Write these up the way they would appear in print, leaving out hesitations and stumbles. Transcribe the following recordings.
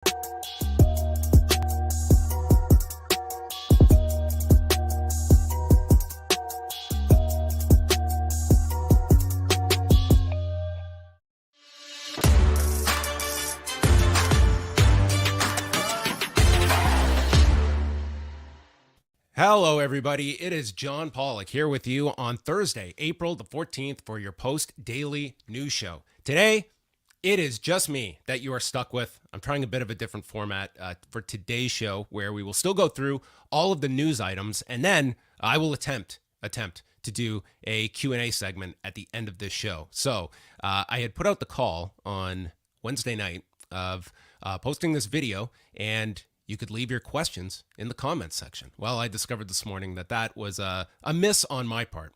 Hello, everybody. It is John Pollock here with you on Thursday, April the 14th for your post-daily news show. Today, it is just me that you are stuck with. I'm trying a bit of a different format for today's show where we will still go through all of the news items, and then I will attempt to do a Q&A segment at the end of this show. So I had put out the call on Wednesday night of posting this video, and you could leave your questions in the comments section. Well, I discovered this morning that was a miss on my part.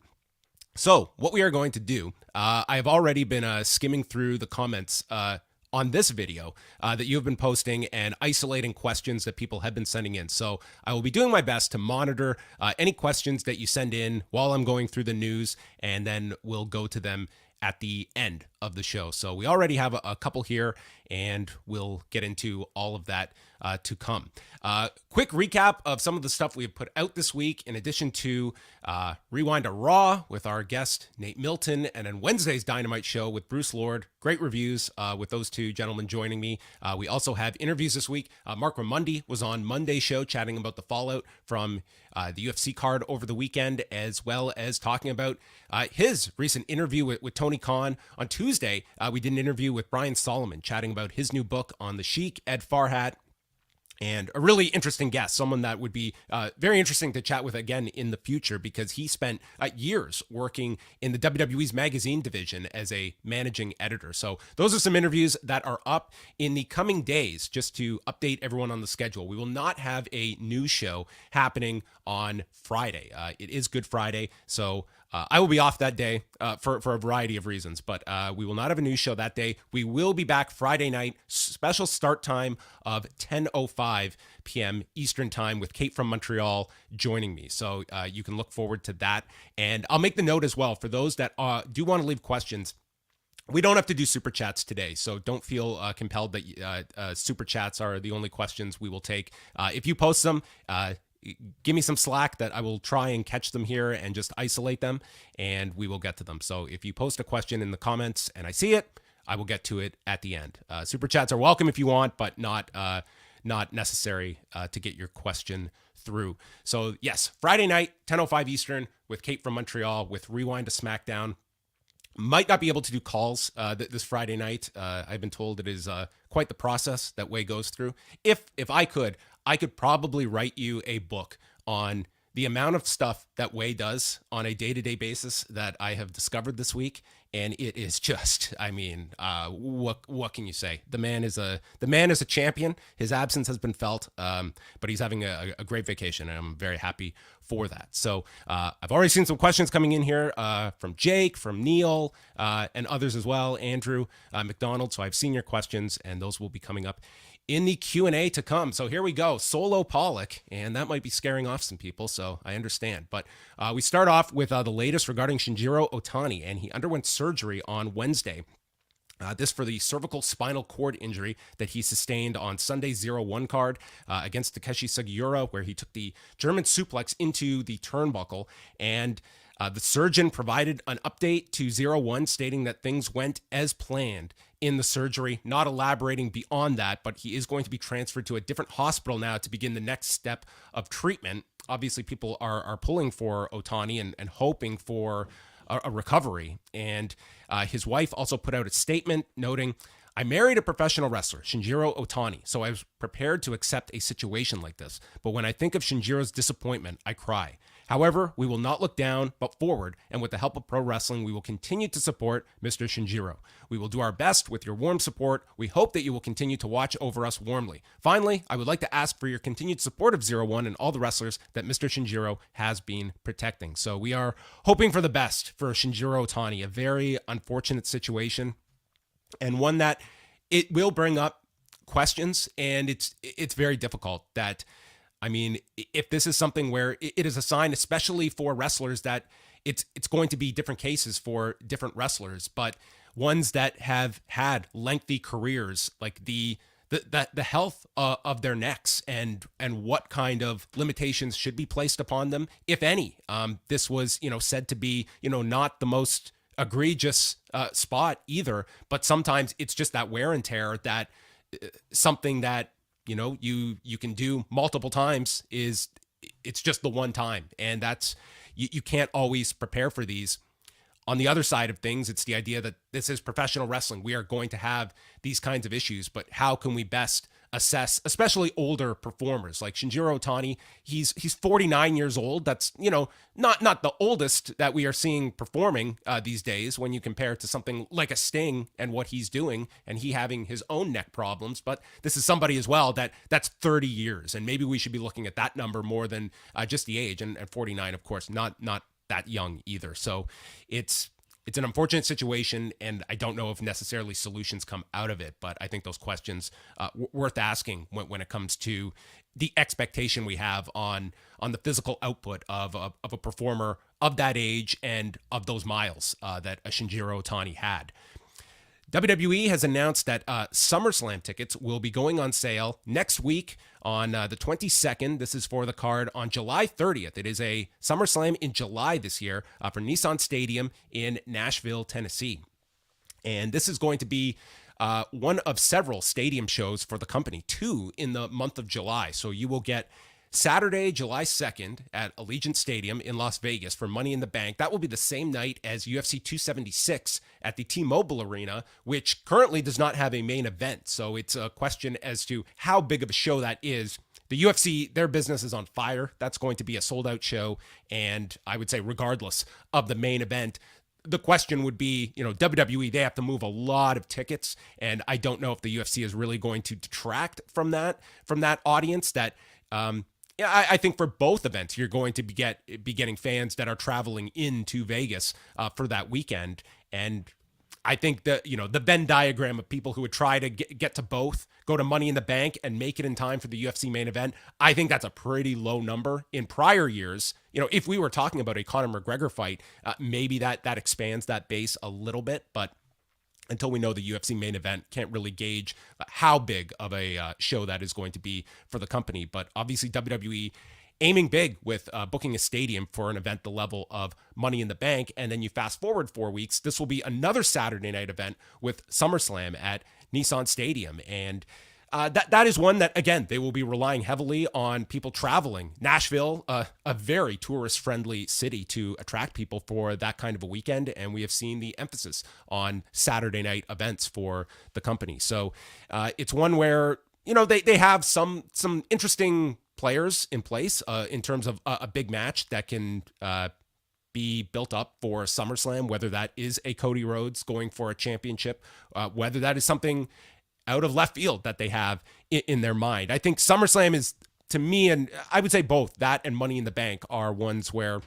So what we are going to do, I have already been skimming through the comments on this video that you have been posting and isolating questions that people have been sending in. So I will be doing my best to monitor any questions that you send in while I'm going through the news, and then we'll go to them at the end of the show. So we already have a couple here, and we'll get into all of that to come. Quick recap of some of the stuff we have put out this week, in addition to Rewind to Raw with our guest Nate Milton, and then Wednesday's Dynamite show with Bruce Lord. Great reviews with those two gentlemen joining me. We also have interviews this week. Mark Ramundi was on Monday's show chatting about the fallout from the UFC card over the weekend, as well as talking about his recent interview with Tony Khan. On Tuesday, we did an interview with Brian Solomon chatting about his new book on the Sheik, Ed Farhat. And a really interesting guest, someone that would be very interesting to chat with again in the future, because he spent years working in the WWE's magazine division as a managing editor. So those are some interviews that are up in the coming days, just to update everyone on the schedule. We will not have a news show happening on Friday. It is Good Friday, so I will be off that day for a variety of reasons, but we will not have a news show that day. We will be back Friday night, special start time of 10:05 p.m. Eastern time, with Kate from Montreal joining me. So you can look forward to that. And I'll make the note as well, for those that do want to leave questions, we don't have to do super chats today, so don't feel compelled that super chats are the only questions we will take. If you post them, give me some slack that I will try and catch them here and just isolate them, and we will get to them. So if you post a question in the comments and I see it, I will get to it at the end. Super chats are welcome if you want, but not necessary to get your question through. So yes, Friday night, 10:05 Eastern, with Kate from Montreal, with Rewind to SmackDown. Might not be able to do calls this Friday night. I've been told it is quite the process that Way goes through. If I could probably write you a book on the amount of stuff that Way does on a day-to-day basis that I have discovered this week. And it is just, I mean, what can you say? The man is a champion. His absence has been felt, but he's having a great vacation, and I'm very happy for that. So I've already seen some questions coming in here from Jake, from Neil, and others as well, Andrew McDonald. So I've seen your questions, and those will be coming up in the Q&A to come. So here we go, solo Pollock, and that might be scaring off some people, so I understand. But we start off with the latest regarding Shinjiro Otani, and he underwent surgery on Wednesday. This for the cervical spinal cord injury that he sustained on Sunday's 0-1 card against Takeshi Sugiura, where he took the German suplex into the turnbuckle. And the surgeon provided an update to 0-1, stating that things went as planned in the surgery, not elaborating beyond that, but he is going to be transferred to a different hospital now to begin the next step of treatment. Obviously, people are pulling for Otani and hoping for a recovery. And his wife also put out a statement noting, "I married a professional wrestler, Shinjiro Otani, so I was prepared to accept a situation like this. But when I think of Shinjiro's disappointment, I cry. However, we will not look down, but forward, and with the help of pro wrestling, we will continue to support Mr. Shinjiro. We will do our best with your warm support. We hope that you will continue to watch over us warmly. Finally, I would like to ask for your continued support of 0-1 and all the wrestlers that Mr. Shinjiro has been protecting." So we are hoping for the best for Shinjiro Otani, a very unfortunate situation, and one that it will bring up questions, and it's very difficult. That, I mean, if this is something where it is a sign, especially for wrestlers, that it's going to be different cases for different wrestlers, but ones that have had lengthy careers, like the the health of their necks and what kind of limitations should be placed upon them, if any. This was said to be not the most egregious spot either, but sometimes it's just that wear and tear that something that you can do multiple times it's just the one time, and that's you can't always prepare for these. On the other side of things, it's the idea that this is professional wrestling. We are going to have these kinds of issues, but how can we best assess, especially older performers like Shinjiro Otani? He's 49 years old. That's, not the oldest that we are seeing performing these days when you compare to something like a Sting and what he's doing and he having his own neck problems. But this is somebody as well that's 30 years. And maybe we should be looking at that number more than just the age. And 49, of course, not that young either. So it's an unfortunate situation, and I don't know if necessarily solutions come out of it, but I think those questions worth asking when it comes to the expectation we have on the physical output of a performer of that age and of those miles that a Shinjiro Otani had. WWE has announced that SummerSlam tickets will be going on sale next week on the 22nd. This is for the card on July 30th. It is a SummerSlam in July this year for Nissan Stadium in Nashville, Tennessee. And this is going to be one of several stadium shows for the company, 2 in the month of July. So you will get Saturday, July 2nd at Allegiant Stadium in Las Vegas for Money in the Bank. That will be the same night as UFC 276 at the T-Mobile Arena, which currently does not have a main event. So it's a question as to how big of a show that is. The UFC, their business is on fire. That's going to be a sold-out show. And I would say regardless of the main event, the question would be, WWE, they have to move a lot of tickets. And I don't know if the UFC is really going to detract from that audience that, I think for both events, you're going to be getting fans that are traveling into Vegas for that weekend. And I think that, the Venn diagram of people who would try to get to both, go to Money in the Bank and make it in time for the UFC main event, I think that's a pretty low number. In prior years, if we were talking about a Conor McGregor fight, maybe that expands that base a little bit, but until we know the UFC main event, can't really gauge how big of a show that is going to be for the company. But obviously WWE aiming big with booking a stadium for an event the level of Money in the Bank. And then you fast forward 4 weeks, this will be another Saturday night event with SummerSlam at Nissan Stadium. And that is one that, again, they will be relying heavily on people traveling. Nashville, a very tourist-friendly city to attract people for that kind of a weekend, and we have seen the emphasis on Saturday night events for the company. So it's one where, they have some interesting players in place in terms of a big match that can be built up for SummerSlam, whether that is a Cody Rhodes going for a championship, whether that is something out of left field that they have in their mind. I think SummerSlam is, to me, and I would say both that and Money in the Bank are ones where,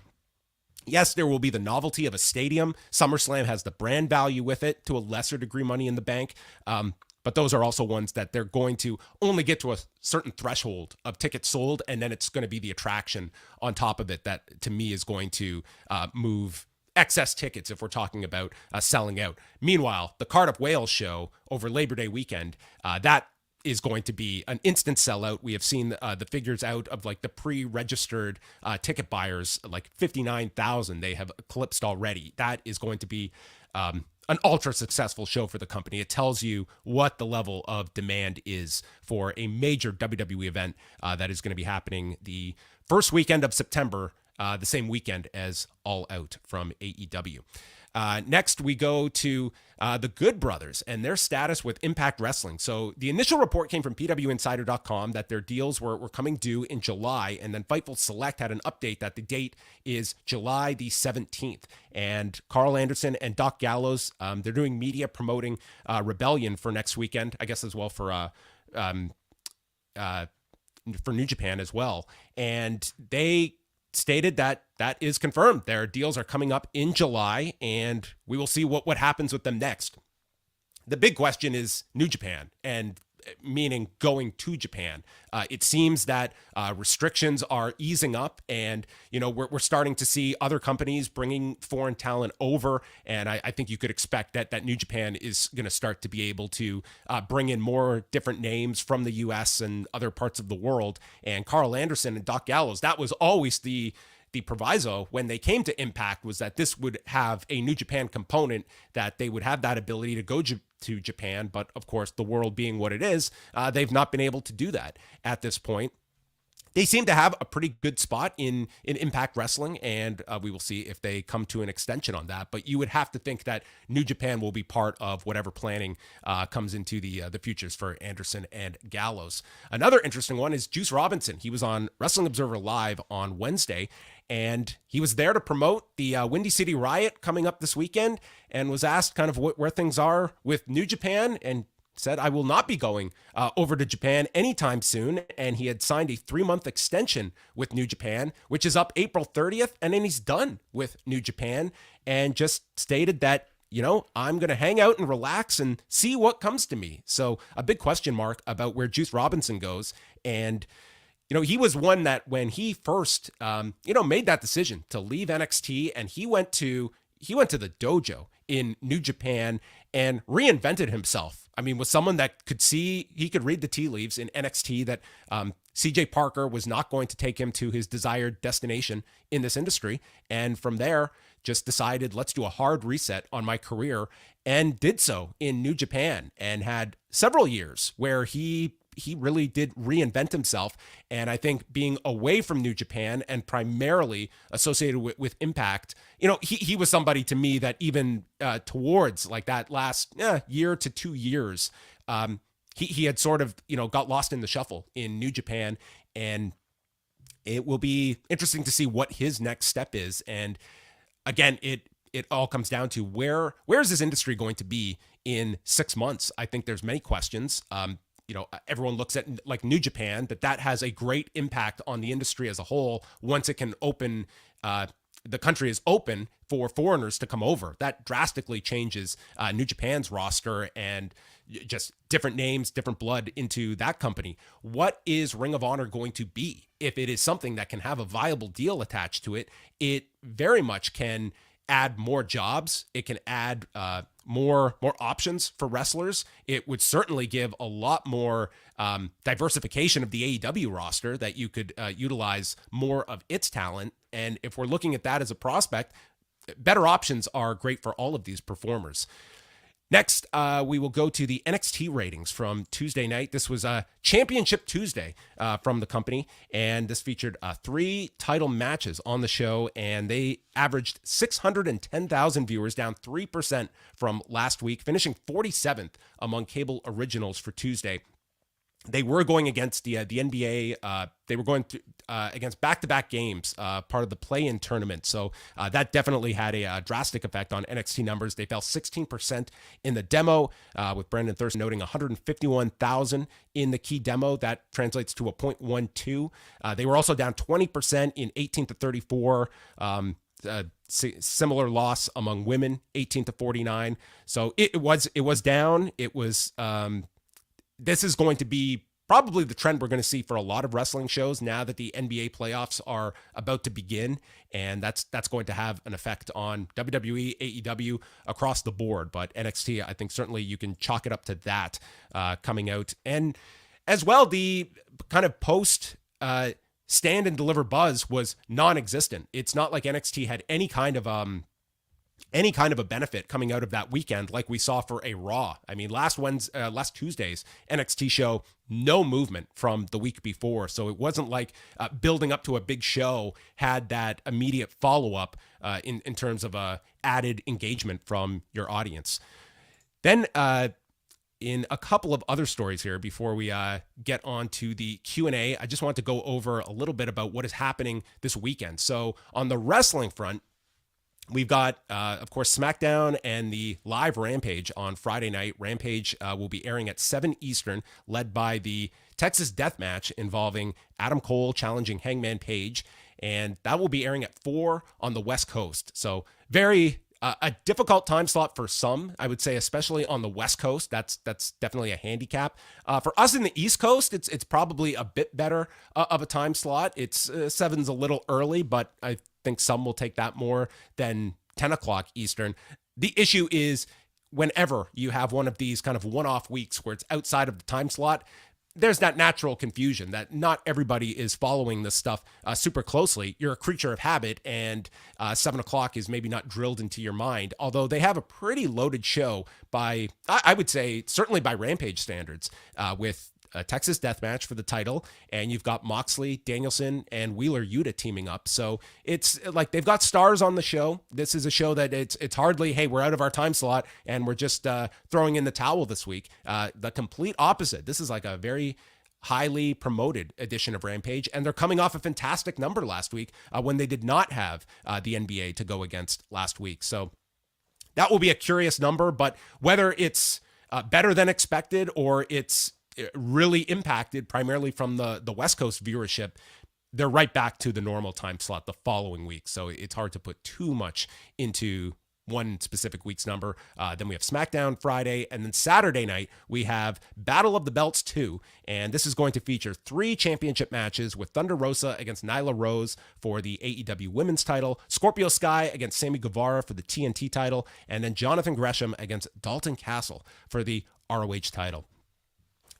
yes, there will be the novelty of a stadium. SummerSlam has the brand value with it, to a lesser degree Money in the Bank. But those are also ones that they're going to only get to a certain threshold of tickets sold, and then it's going to be the attraction on top of it that, to me, is going to move excess tickets if we're talking about selling out. Meanwhile, the Cardiff Wales show over Labor Day weekend, that is going to be an instant sellout. We have seen the figures out of like the pre-registered ticket buyers, like 59,000 they have eclipsed already. That is going to be an ultra successful show for the company. It tells you what the level of demand is for a major WWE event that is going to be happening the first weekend of September, the same weekend as All Out from AEW. Next, we go to the Good Brothers and their status with Impact Wrestling. So the initial report came from PWInsider.com that their deals were coming due in July, and then Fightful Select had an update that the date is July the 17th. And Carl Anderson and Doc Gallows, they're doing media promoting Rebellion for next weekend, I guess as well for New Japan as well. And they stated that is confirmed. Their deals are coming up in July, and we will see what happens with them next. The big question is New Japan, and meaning going to Japan. It seems that restrictions are easing up, and we're starting to see other companies bringing foreign talent over, and I think you could expect that New Japan is going to start to be able to bring in more different names from the U.S. and other parts of the world. And Carl Anderson and Doc Gallows, that was always the proviso when they came to Impact, was that this would have a New Japan component, that they would have that ability to go to Japan. But of course, the world being what it is, they've not been able to do that at this point. They seem to have a pretty good spot in Impact Wrestling, and we will see if they come to an extension on that. But you would have to think that New Japan will be part of whatever planning comes into the futures for Anderson and Gallows. Another interesting one is Juice Robinson. He was on Wrestling Observer Live on Wednesday, and he was there to promote the Windy City Riot coming up this weekend, and was asked kind of where things are with New Japan, and said, I will not be going over to Japan anytime soon. And he had signed a 3-month extension with New Japan, which is up April 30th. And then he's done with New Japan, and just stated that, I'm going to hang out and relax and see what comes to me. So a big question mark about where Juice Robinson goes. And, he was one that when he first, made that decision to leave NXT, and he went to the dojo in New Japan and reinvented himself. I mean, was someone that he could read the tea leaves in NXT, that CJ Parker was not going to take him to his desired destination in this industry. And from there, just decided, let's do a hard reset on my career, and did so in New Japan, and had several years where he really did reinvent himself. And I think being away from New Japan and primarily associated with Impact, he was somebody to me that even towards like that last year to 2 years, he had sort of, got lost in the shuffle in New Japan. And it will be interesting to see what his next step is. And again, it all comes down to where is this industry going to be in 6 months? I think there's many questions. Everyone looks at like New Japan, that has a great impact on the industry as a whole. Once it can open, the country is open for foreigners to come over. That drastically changes New Japan's roster, and just different names, different blood into that company. What is Ring of Honor going to be? If it is something that can have a viable deal attached to it, it very much can add more jobs. It can add more options for wrestlers. It would certainly give a lot more diversification of the AEW roster, that you could utilize more of its talent. And if we're looking at that as a prospect, better options are great for all of these performers. Next, we will go to the NXT ratings from Tuesday night. This was a Championship Tuesday from the company, and this featured 3 title matches on the show, and they averaged 610,000 viewers, down 3% from last week, finishing 47th among cable originals for Tuesday. They were going against the NBA. They were going against back-to-back games, part of the play-in tournament. So that definitely had a drastic effect on NXT numbers. They fell 16% in the demo, with Brandon Thurston noting 151,000 in the key demo. That translates to a .12. They were also down 20% in 18 to 34. Similar loss among women, 18 to 49. So it was down. It was. This is going to be probably the trend we're going to see for a lot of wrestling shows now that the NBA playoffs are about to begin, and that's going to have an effect on WWE, AEW across the board. But NXT, I think certainly you can chalk it up to that coming out, and as well the kind of post stand and deliver buzz was non-existent. It's not like NXT had any kind of a benefit coming out of that weekend like we saw for a Raw. I mean, last Tuesday's NXT show, no movement from the week before. So it wasn't like building up to a big show had that immediate follow-up in terms of added engagement from your audience. Then in a couple of other stories here before we get on to the Q&A, I just want to go over a little bit about what is happening this weekend. So on the wrestling front, we've got, of course, SmackDown and the live Rampage on Friday night. Rampage will be airing at 7 Eastern, led by the Texas Death Match involving Adam Cole challenging Hangman Page. And that will be airing at 4 on the West Coast. So very A difficult time slot for some, I would say, especially on the West Coast. That's definitely a handicap. For us in the East Coast, it's probably a bit better of a time slot. It's 7's a little early, but I think some will take that more than 10 o'clock Eastern. The issue is whenever you have one of these kind of one-off weeks where it's outside of the time slot, there's that natural confusion that not everybody is following this stuff super closely. You're a creature of habit, and 7 o'clock is maybe not drilled into your mind, although they have a pretty loaded show by, I would say, certainly by Rampage standards, with a Texas deathmatch for the title, and you've got Moxley, Danielson, and Wheeler Yuta teaming up. So it's like they've got stars on the show. This is a show that it's hardly, hey, we're out of our time slot and we're just throwing in the towel this week. The complete opposite. This is like a very highly promoted edition of Rampage, and they're coming off a fantastic number last week when they did not have the NBA to go against last week. So that will be a curious number, but whether it's better than expected or it's really impacted primarily from the West Coast viewership, they're right back to the normal time slot the following week. So it's hard to put too much into one specific week's number. Then we have SmackDown Friday, and then Saturday night we have Battle of the Belts 2, and this is going to feature 3 championship matches with Thunder Rosa against Nyla Rose for the AEW Women's title, Scorpio Sky against Sammy Guevara for the TNT title, and then Jonathan Gresham against Dalton Castle for the ROH title.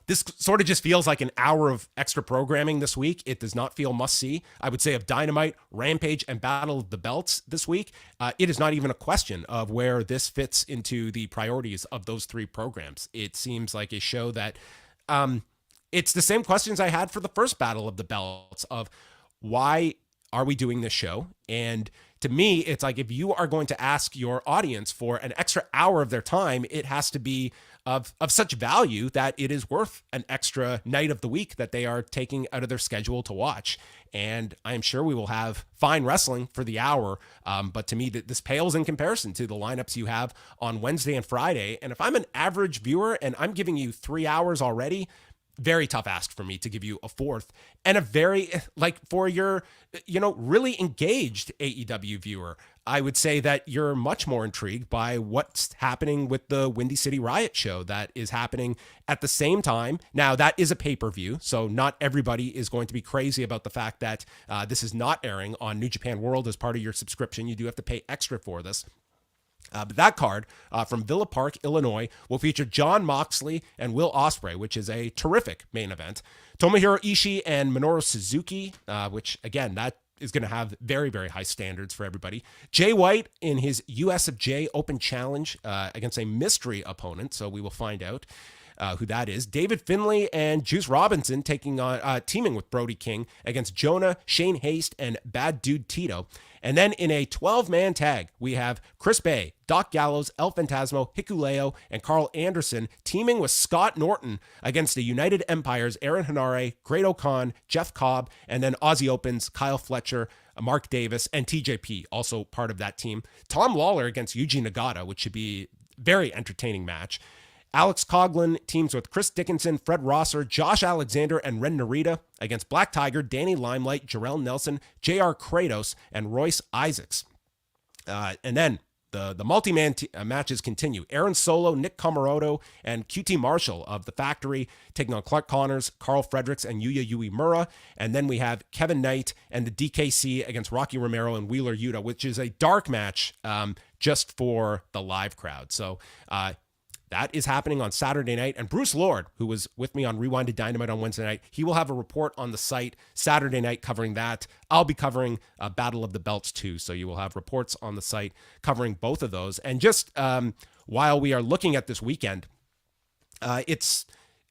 This sort of just feels like an hour of extra programming this week. It does not feel must-see. I would say of Dynamite, Rampage, and Battle of the Belts this week, it is not even a question of where this fits into the priorities of those 3 programs. It seems like a show that it's the same questions I had for the first Battle of the Belts of why are we doing this show? And to me, it's like if you are going to ask your audience for an extra hour of their time, it has to be of such value that it is worth an extra night of the week that they are taking out of their schedule to watch. And I am sure we will have fine wrestling for the hour. But to me, this pales in comparison to the lineups you have on Wednesday and Friday. And if I'm an average viewer and I'm giving you 3 hours already, very tough ask for me to give you a fourth, and a very, like, for your, really engaged AEW viewer, I would say that you're much more intrigued by what's happening with the Windy City Riot show that is happening at the same time. Now, that is a pay-per-view, so not everybody is going to be crazy about the fact that this is not airing on New Japan World as part of your subscription. You do have to pay extra for this. But that card from Villa Park, Illinois, will feature Jon Moxley and Will Ospreay, which is a terrific main event. Tomohiro Ishii and Minoru Suzuki, which, again, that is going to have very, very high standards for everybody. Jay White in his USFJ Open Challenge against a mystery opponent, so we will find out who that is. David Finlay and Juice Robinson teaming with Brody King against Jonah, Shane Haste, and Bad Dude Tito. And then in a 12-man tag, we have Chris Bay, Doc Gallows, El Phantasmo, Hikuleo, and Carl Anderson teaming with Scott Norton against the United Empire's Aaron Hanare, Great O'Khan, Jeff Cobb, and then Aussie Open's Kyle Fletcher, Mark Davis, and TJP, also part of that team. Tom Lawler against Yuji Nagata, which should be a very entertaining match. Alex Coughlin teams with Chris Dickinson, Fred Rosser, Josh Alexander, and Ren Narita against Black Tiger, Danny Limelight, Jarrell Nelson, JR Kratos, and Royce Isaacs. And then the multi-man matches continue. Aaron Solo, Nick Comoroto, and QT Marshall of The Factory taking on Clark Connors, Carl Fredericks, and Yuya Uemura. And then we have Kevin Knight and the DKC against Rocky Romero and Wheeler Yuta, which is a dark match just for the live crowd. So, that is happening on Saturday night. And Bruce Lord, who was with me on Rewinded Dynamite on Wednesday night, he will have a report on the site Saturday night covering that. I'll be covering Battle of the Belts too. So you will have reports on the site covering both of those. And just while we are looking at this weekend, it's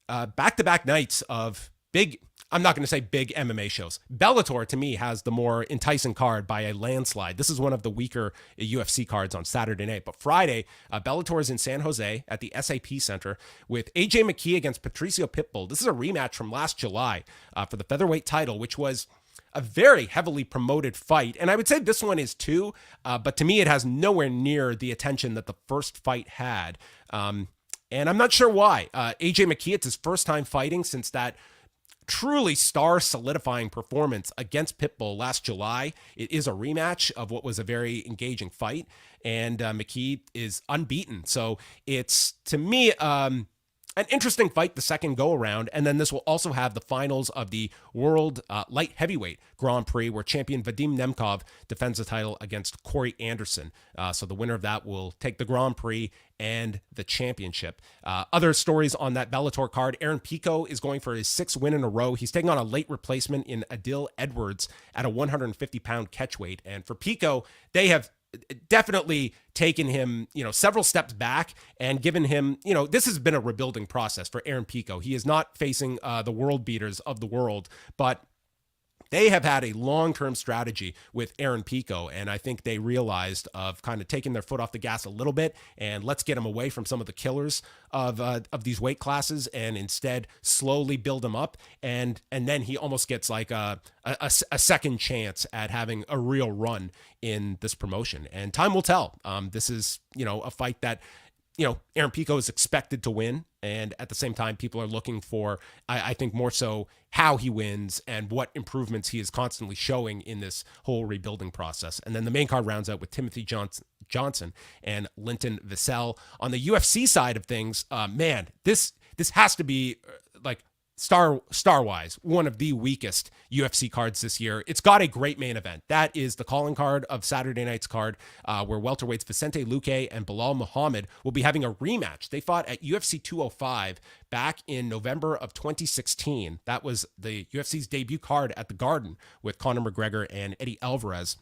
back-to-back nights of big, I'm not going to say big MMA shows. Bellator, to me, has the more enticing card by a landslide. This is one of the weaker UFC cards on Saturday night. But Friday, Bellator is in San Jose at the SAP Center with AJ McKee against Patricio Pitbull. This is a rematch from last July for the featherweight title, which was a very heavily promoted fight. And I would say this one is too, but to me, it has nowhere near the attention that the first fight had. And I'm not sure why. AJ McKee, it's his first time fighting since that truly star solidifying performance against Pitbull last July. It is a rematch of what was a very engaging fight, and McKee is unbeaten. So it's, to me, an interesting fight the second go around. And then this will also have the finals of the World Light Heavyweight Grand Prix, where champion Vadim Nemkov defends the title against Corey Anderson. So the winner of that will take the Grand Prix and the championship. Other stories on that Bellator card: Aaron Pico is going for his 6th win in a row. He's taking on a late replacement in Adil Edwards at a 150-pound catchweight. And for Pico, they have definitely taken him, several steps back and given him, this has been a rebuilding process for Aaron Pico. He is not facing the world beaters of the world, but they have had a long-term strategy with Aaron Pico, and I think they realized of kind of taking their foot off the gas a little bit, and let's get him away from some of the killers of these weight classes, and instead slowly build him up, and then he almost gets like a second chance at having a real run in this promotion. And time will tell. This is a fight that Aaron Pico is expected to win. And at the same time, people are looking for, I think, more so how he wins and what improvements he is constantly showing in this whole rebuilding process. And then the main card rounds out with Timothy Johnson and Linton Vassell. On the UFC side of things, man, this has to be like star-wise, one of the weakest UFC cards this year. It's got a great main event. That is the calling card of Saturday night's card, where welterweights Vicente Luque and Bilal Muhammad will be having a rematch. They fought at UFC 205 back in November of 2016. That was the UFC's debut card at the Garden with Conor McGregor and Eddie Alvarez.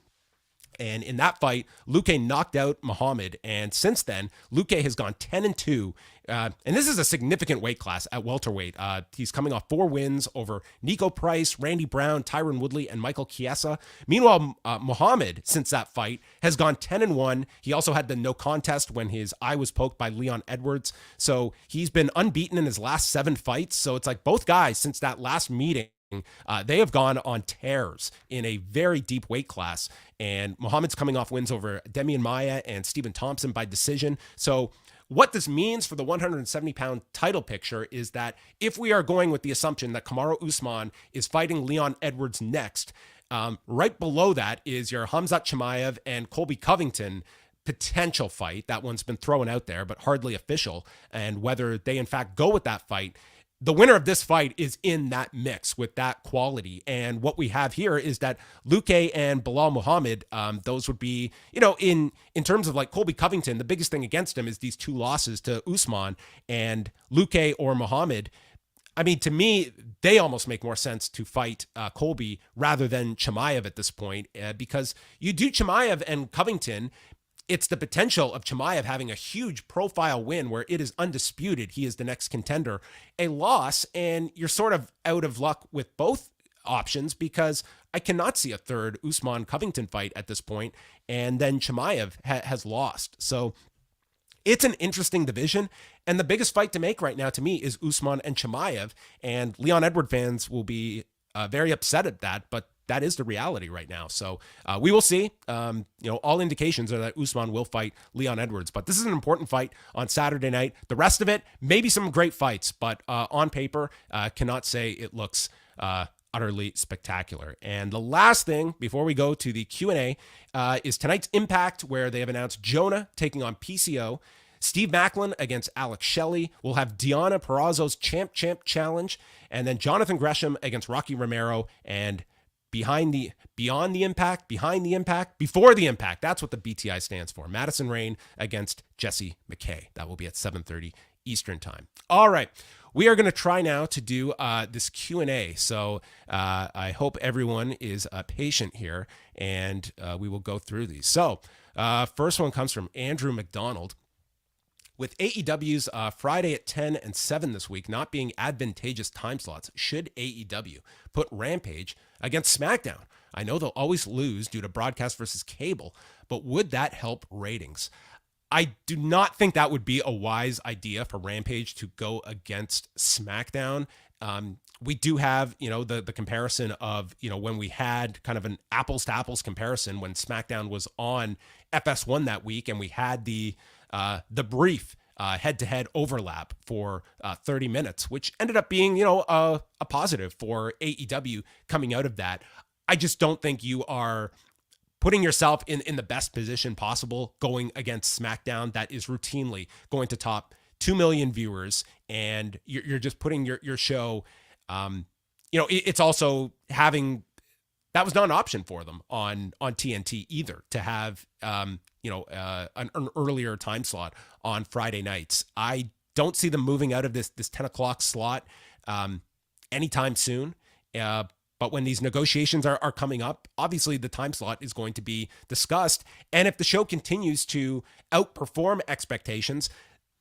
And in that fight, Luque knocked out Muhammad. And since then, Luque has gone 10-2. And this is a significant weight class at welterweight. He's coming off 4 wins over Nico Price, Randy Brown, Tyron Woodley, and Michael Chiesa. Meanwhile, Muhammad, since that fight, has gone 10-1. He also had the no contest when his eye was poked by Leon Edwards. So he's been unbeaten in his last 7 fights. So it's like both guys, since that last meeting, they have gone on tears in a very deep weight class. And Muhammad's coming off wins over Demian Maia and Stephen Thompson by decision. So what this means for the 170-pound title picture is that if we are going with the assumption that Kamaru Usman is fighting Leon Edwards next, right below that is your Khamzat Chimaev and Colby Covington potential fight. That one's been thrown out there, but hardly official. And whether they in fact go with that fight, the winner of this fight is in that mix with that quality. And what we have here is that Luque and Bilal Muhammad, those would be, in terms of like Colby Covington, the biggest thing against him is these 2 losses to Usman, and Luque or Muhammad. I mean, to me, they almost make more sense to fight Colby rather than Chimaev at this point, because you do Chimaev and Covington, it's the potential of Chimaev having a huge profile win where it is undisputed he is the next contender. A loss, and you're sort of out of luck with both options, because I cannot see a third Usman Covington fight at this point, and then Chimaev has lost. So it's an interesting division, and the biggest fight to make right now to me is Usman and Chimaev, and Leon Edward fans will be very upset at that, but that is the reality right now. So we will see. All indications are that Usman will fight Leon Edwards, but this is an important fight on Saturday night. The rest of it, maybe some great fights, but on paper, cannot say it looks utterly spectacular. And the last thing before we go to the Q&A is tonight's Impact, where they have announced Jonah taking on PCO, Steve Macklin against Alex Shelley. We'll have Diana Perrazzo's Champ Challenge, and then Jonathan Gresham against Rocky Romero, and before the impact, that's what the BTI stands for. Madison Rain against Jesse McKay. That will be at 7:30 Eastern time. All right. We are going to try now to do this Q&A. So I hope everyone is patient here, and we will go through these. So first one comes from Andrew McDonald. With AEW's Friday at 10 and 7 this week not being advantageous time slots, should AEW put Rampage against SmackDown? I know they'll always lose due to broadcast versus cable, but would that help ratings? I do not think that would be a wise idea for Rampage to go against SmackDown. We do have, the comparison of, when we had kind of an apples to apples comparison when SmackDown was on FS1 that week, and we had the brief head-to-head overlap for 30 minutes, which ended up being, a positive for AEW coming out of that. I just don't think you are putting yourself in the best position possible going against SmackDown that is routinely going to top 2 million viewers, and you're just putting your show, it's also having, that was not an option for them on TNT either, to have, an earlier time slot on Friday nights. I don't see them moving out of this 10 o'clock slot anytime soon. But when these negotiations are coming up, obviously the time slot is going to be discussed. And if the show continues to outperform expectations,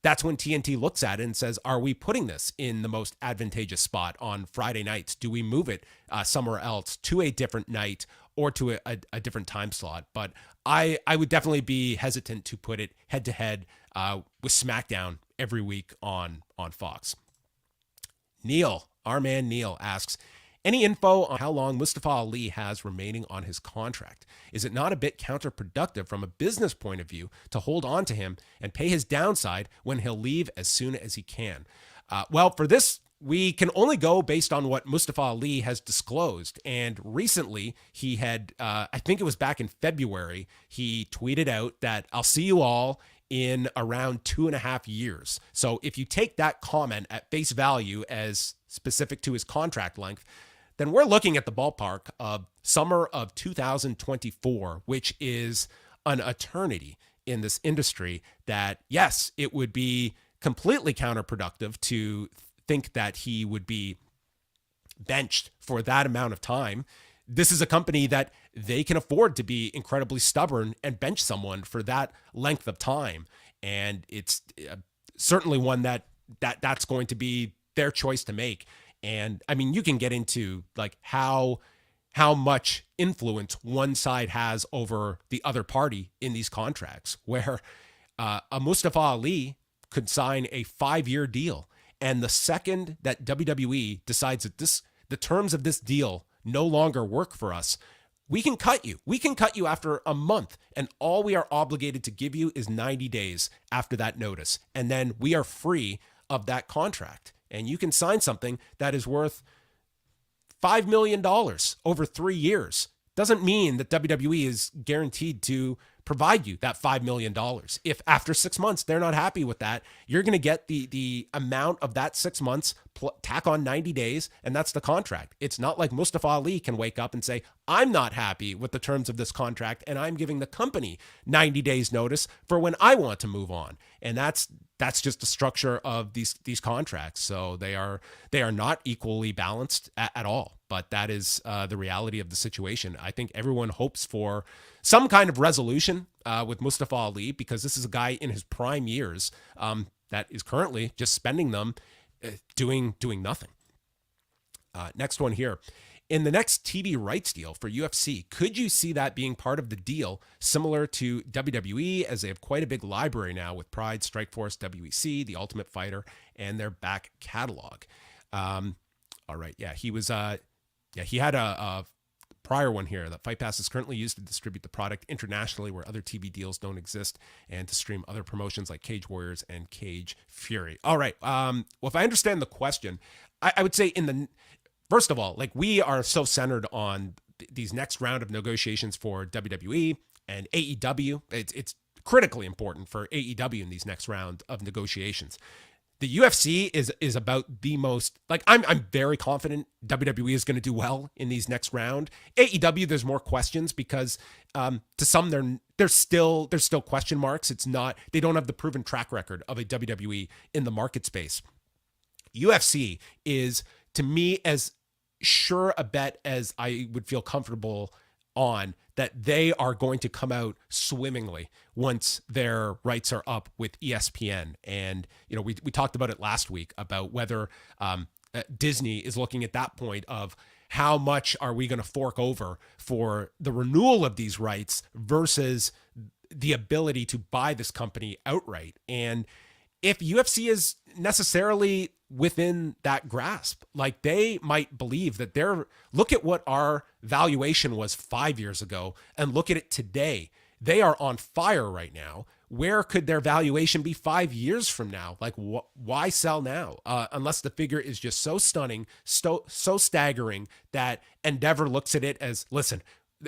that's when TNT looks at it and says, are we putting this in the most advantageous spot on Friday nights? Do we move it somewhere else to a different night or to a different time slot? But I would definitely be hesitant to put it head to head with SmackDown every week on Fox. Neil, our man Neil, asks, any info on how long Mustafa Ali has remaining on his contract? Is it not a bit counterproductive from a business point of view to hold on to him and pay his downside when he'll leave as soon as he can? Well, for this, we can only go based on what Mustafa Ali has disclosed. And recently, he had, I think it was back in February, he tweeted out that I'll see you all in around 2.5 years. So if you take that comment at face value as specific to his contract length, then we're looking at the ballpark of summer of 2024, which is an eternity in this industry. That, yes, it would be completely counterproductive to think that he would be benched for that amount of time. This is a company that they can afford to be incredibly stubborn and bench someone for that length of time. And it's certainly one that's going to be their choice to make. And I mean, you can get into like how much influence one side has over the other party in these contracts, where a Mustafa Ali could sign a 5-year deal. And the second that WWE decides that the terms of this deal no longer work for us, we can cut you. We can cut you after a month. And all we are obligated to give you is 90 days after that notice. And then we are free of that contract. And you can sign something that is worth $5 million over 3 years. Doesn't mean that WWE is guaranteed to provide you that $5 million. If after 6 months they're not happy with that, you're going to get the amount of that 6 months, tack on 90 days, and that's the contract. It's not like Mustafa Ali can wake up and say, I'm not happy with the terms of this contract, and I'm giving the company 90 days notice for when I want to move on. And that's just the structure of these contracts. So they are not equally balanced at all. But that is the reality of the situation. I think everyone hopes for some kind of resolution with Mustafa Ali, because this is a guy in his prime years that is currently just spending them doing nothing. Next one here. In the next TV rights deal for UFC, could you see that being part of the deal, similar to WWE, as they have quite a big library now with Pride, Strikeforce, WEC, The Ultimate Fighter, and their back catalog? All right, yeah, he was, he had a prior one here. That Fight Pass is currently used to distribute the product internationally where other TV deals don't exist, and to stream other promotions like Cage Warriors and Cage Fury. All right, well, if I understand the question, I would say first of all, like, we are so centered on these next round of negotiations for WWE and AEW. It's critically important for AEW in these next round of negotiations. The UFC is about the most, like, I'm very confident WWE is going to do well in these next round. AEW, there's more questions because to some there's still question marks. It's not, they don't have the proven track record of a WWE in the market space. UFC is, to me, as sure a bet as I would feel comfortable on that they are going to come out swimmingly once their rights are up with ESPN. And, we talked about it last week about whether Disney is looking at that point of how much are we going to fork over for the renewal of these rights versus the ability to buy this company outright. And if UFC is necessarily within that grasp, like, they might believe that look at what our valuation was 5 years ago and look at it today. They are on fire right now where could their valuation be 5 years from now? Like, why sell now? Unless the figure is just so stunning, so staggering that Endeavor looks at it as, listen,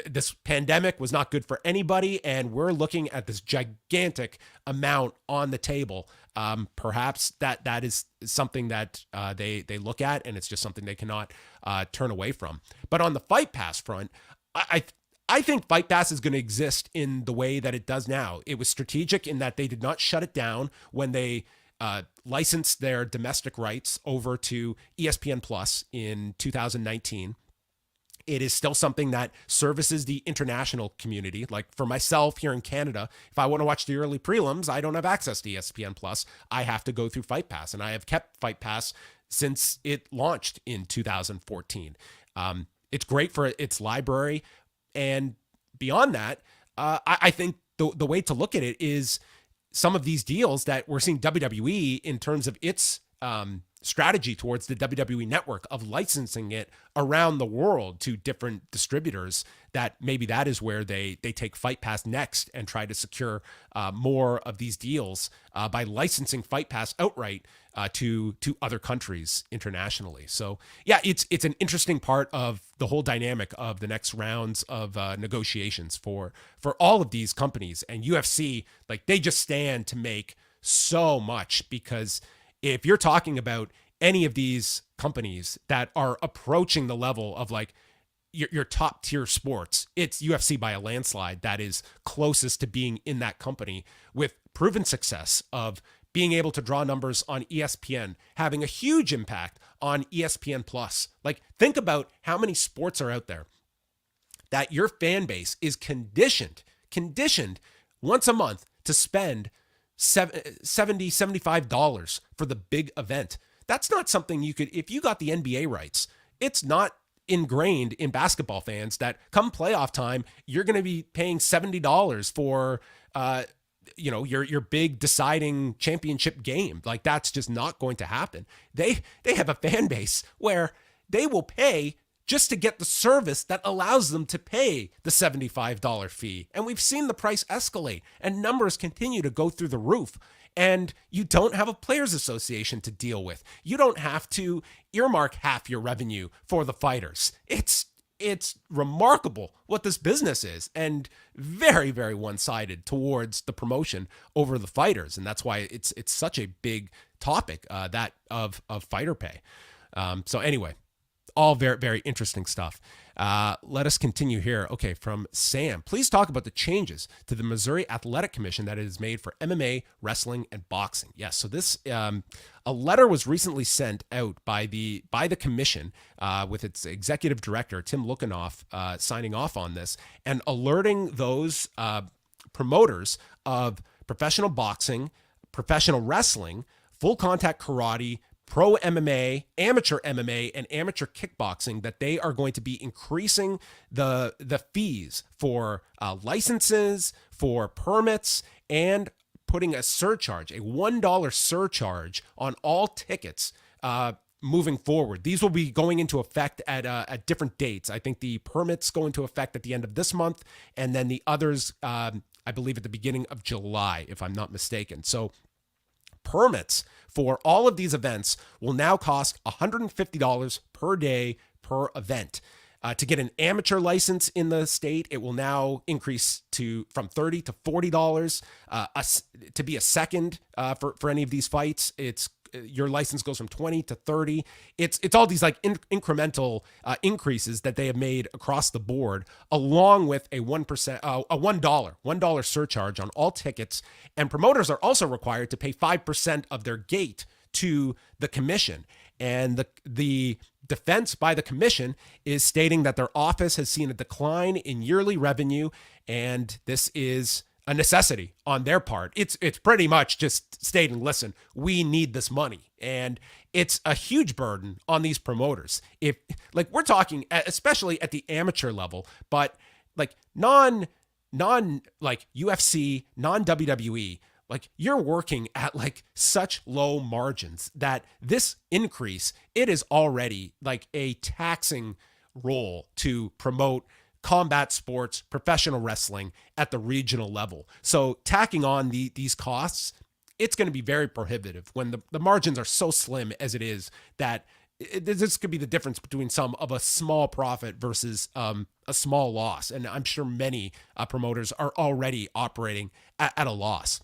this pandemic was not good for anybody, and we're looking at this gigantic amount on the table. Perhaps that is something that they look at, and it's just something they cannot turn away from. But on the Fight Pass front, I think Fight Pass is going to exist in the way that it does now. It was strategic in that they did not shut it down when they licensed their domestic rights over to ESPN Plus in 2019. It is still something that services the international community. Like for myself here in Canada, if I want to watch the early prelims, I don't have access to ESPN Plus. I have to go through Fight Pass, and I have kept Fight Pass since it launched in 2014. It's great for its library. And beyond that, I think the way to look at it is some of these deals that we're seeing WWE in terms of its strategy towards the WWE network of licensing it around the world to different distributors, that maybe that is where they take Fight Pass next and try to secure more of these deals by licensing Fight Pass outright to other countries internationally. So yeah, it's an interesting part of the whole dynamic of the next rounds of negotiations for all of these companies. And UFC, like, they just stand to make so much, because if you're talking about any of these companies that are approaching the level of like your top tier sports, it's UFC by a landslide that is closest to being in that company, with proven success of being able to draw numbers on ESPN, having a huge impact on ESPN Plus. Like, think about how many sports are out there that your fan base is conditioned once a month to spend $70, $75 for the big event. That's not something you could, if you got the NBA rights, it's not ingrained in basketball fans that come playoff time, you're going to be paying $70 for, your big deciding championship game. Like, that's just not going to happen. They have a fan base where they will pay just to get the service that allows them to pay the $75 fee. And we've seen the price escalate and numbers continue to go through the roof. And you don't have a players association to deal with. You don't have to earmark half your revenue for the fighters. It's remarkable what this business is, and very, very one-sided towards the promotion over the fighters. And that's why it's such a big topic, that of fighter pay. So anyway, all very, very interesting stuff. Let us continue here. Okay, from Sam. Please talk about the changes to the Missouri Athletic Commission that it has made for MMA, wrestling, and boxing. Yes, so this a letter was recently sent out by the commission with its executive director, Tim Lukanoff, signing off on this and alerting those promoters of professional boxing, professional wrestling, full contact karate, pro MMA, amateur MMA, and amateur kickboxing that they are going to be increasing the fees for licenses, for permits, and putting a surcharge, a $1 surcharge on all tickets moving forward. These will be going into effect at different dates. I think the permits go into effect at the end of this month, and then the others, I believe, at the beginning of July, if I'm not mistaken. So permits for all of these events will now cost $150 per day per event. To get an amateur license in the state, it will now increase from $30 to $40. To be a second for any of these fights, your license goes from $20 to $30. It's all these like incremental increases that they have made across the board, along with a $1 surcharge on all tickets. And promoters are also required to pay 5% of their gate to the commission. And the defense by the commission is stating that their office has seen a decline in yearly revenue, and this is a necessity on their part. It's pretty much just stating, listen, we need this money. And it's a huge burden on these promoters. If, like, we're talking, especially at the amateur level, but like non like UFC, non-WWE, like, you're working at like such low margins that this increase, it is already like a taxing role to promote combat sports, professional wrestling at the regional level. So tacking on these costs, it's going to be very prohibitive when the margins are so slim as it is that this could be the difference between some of a small profit versus a small loss. And I'm sure many promoters are already operating at a loss.